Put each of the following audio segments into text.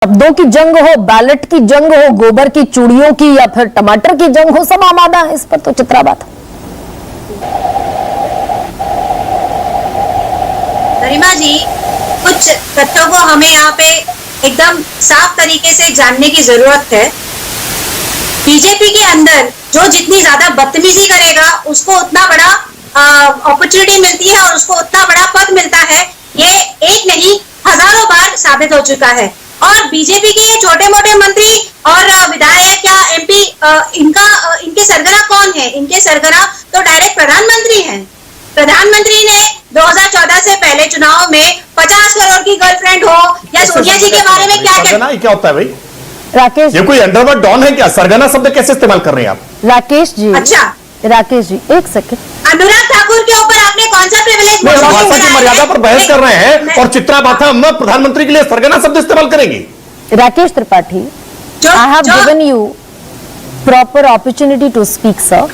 शब्दों की जंग हो, बैलेट की जंग हो, गोबर की चूड़ियों की या फिर टमाटर की जंग हो, सब आमादा है इस पर। तो चित्राबात गरिमा जी, कुछ तथ्यों को हमें यहाँ पे एकदम साफ तरीके से जानने की जरूरत है। बीजेपी के अंदर जो जितनी ज्यादा बदतमीजी करेगा उसको उतना बड़ा अपॉर्चुनिटी मिलती है और उसको उतना बड़ा पद मिलता है। ये एक नहीं हजारों बार साबित हो चुका है। और बीजेपी के छोटे मोटे मंत्री और विधायक या एमपी इनके सरगना कौन है? इनके सरगना तो डायरेक्ट प्रधानमंत्री हैं। प्रधानमंत्री ने 2014 से पहले चुनाव में 50 करोड़ की गर्लफ्रेंड हो या सोनिया जी के बारे में क्या होता है भाई? राकेश, ये कोई अंडरवर्ल्ड डॉन है क्या? सरगना शब्द कैसे इस्तेमाल कर रहे हैं आप? राकेश जी, अच्छा राकेश जी एक सेकंड। अनुराग ठाकुर के ऊपर आपने कौन सा प्रिविलेज? भाषा की मर्यादा पर बहस कर रहे हैं और चित्राबाथम प्रधानमंत्री के लिए सरगना शब्द इस्तेमाल करेंगी। Rakesh Tripathi, I have given you proper opportunity to speak sir.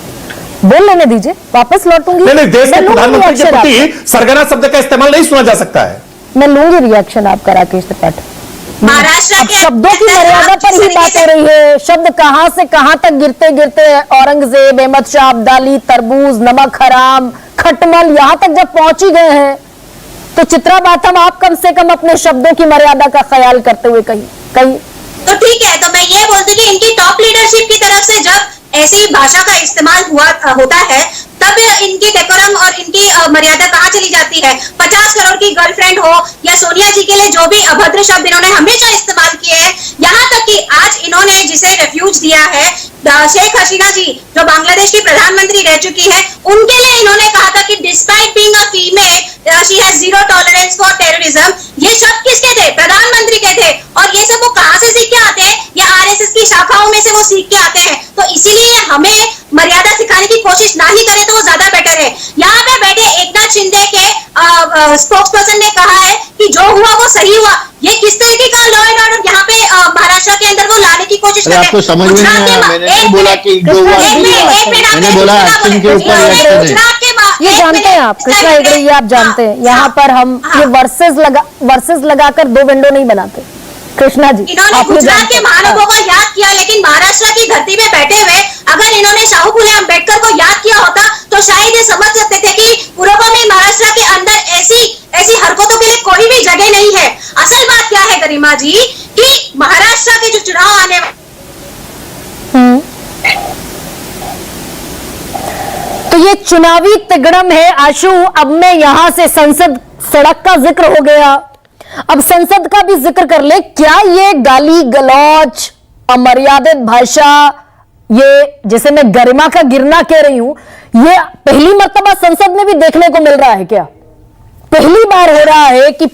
बोल लेने दीजिए, वापस लौटूंगी। नहीं, देश के प्रधानमंत्री के प्रति सरगना शब्द का इस्तेमाल नहीं सुना जा सकता है। मैं लूंगी रिएक्शन आपका राकेश त्रिपाठी। महाराष्ट्र अब शब्दों की मर्यादा पर ही बात हो रही है। शब्द कहां से कहां तक गिरते गिरते औरंगजेब, अहमद शाह अब्दाली, तरबूज, नमक हराम, खटमल यहां तक जब पहुंच ही गए हैं तो चित्राबाथम आप कम से कम अपने शब्दों की मर्यादा का ख्याल करते हुए कहीं तो ठीक है। तो मैं ये बोलती हूँ कि इनकी टॉप लीडरशिप की तरफ से जब ऐसी भाषा का इस्तेमाल होता है तब इनकी डेकोरम और इनकी मर्यादा कहाँ चली जाती है? 50 करोड़ की गर्लफ्रेंड हो या सोनिया जी के लिए जो भी अभद्र शब्द इन्होंने हमेशा इस्तेमाल किए हैं, यहाँ तक कि आज इन्होंने जिसे रेफ्यूज दिया है शेख हसीना जी जो बांग्लादेश की प्रधानमंत्री रह चुकी है, उनके लिए इन्होंने कहा था कि despite being a female she has zero tolerance for terrorism. ये शब्द किसके थे? प्रधानमंत्री के थे। और ये सब वो कहां से सीख के आते हैं? या आरएसएस की शाखाओं में से वो सीख के आते हैं। तो इसीलिए हमें मर्यादा सिखाने की कोशिश ना ही करें तो वो ज्यादा बेटर है। यहाँ पे बैठे एकनाथ शिंदे के स्पोक्स पर्सन ने कहा है कि जो हुआ वो सही हुआ। ये किस तरीके का लॉ एंड ऑर्डर यहाँ पे महाराष्ट्र के अंदर वो लाने की कोशिश कर रहे हैं? आपको समझ में नहीं आया? मैंने नहीं बोला कि जो हुआ, मैंने बोला एक्शन के ऊपर एक्शन है। ये जानते हैं आप कृष्णा हेगड़े, ये आप जानते हैं यहाँ पर हम ये वर्सेस लगाकर दो विंडो नहीं बनाते। कृष्णा जी, इन्होंने गुजरात के महानुभवों को याद किया, लेकिन महाराष्ट्र की धरती में बैठे हुए अगर इन्होंने शाहू फुले अम्बेडकर को याद किया होता तो शायद ये समझ सकते थे कि पूर्व में महाराष्ट्र के अंदर ऐसी हरकतों के लिए कोई भी जगह नहीं है। असल बात क्या है गरिमा जी कि महाराष्ट्र के जो चुनाव आने तो ये चुनावी तिगड़म है आशु। अब मैं यहां से संसद सड़क का जिक्र हो गया, अब संसद का भी जिक्र कर ले। क्या ये गाली गलौज, अमर्यादित भाषा, ये जैसे मैं गरिमा का गिरना कह रही हूं, ये पहली मर्तबा संसद में भी देखने को मिल रहा है क्या? पहली बार हो रहा है कि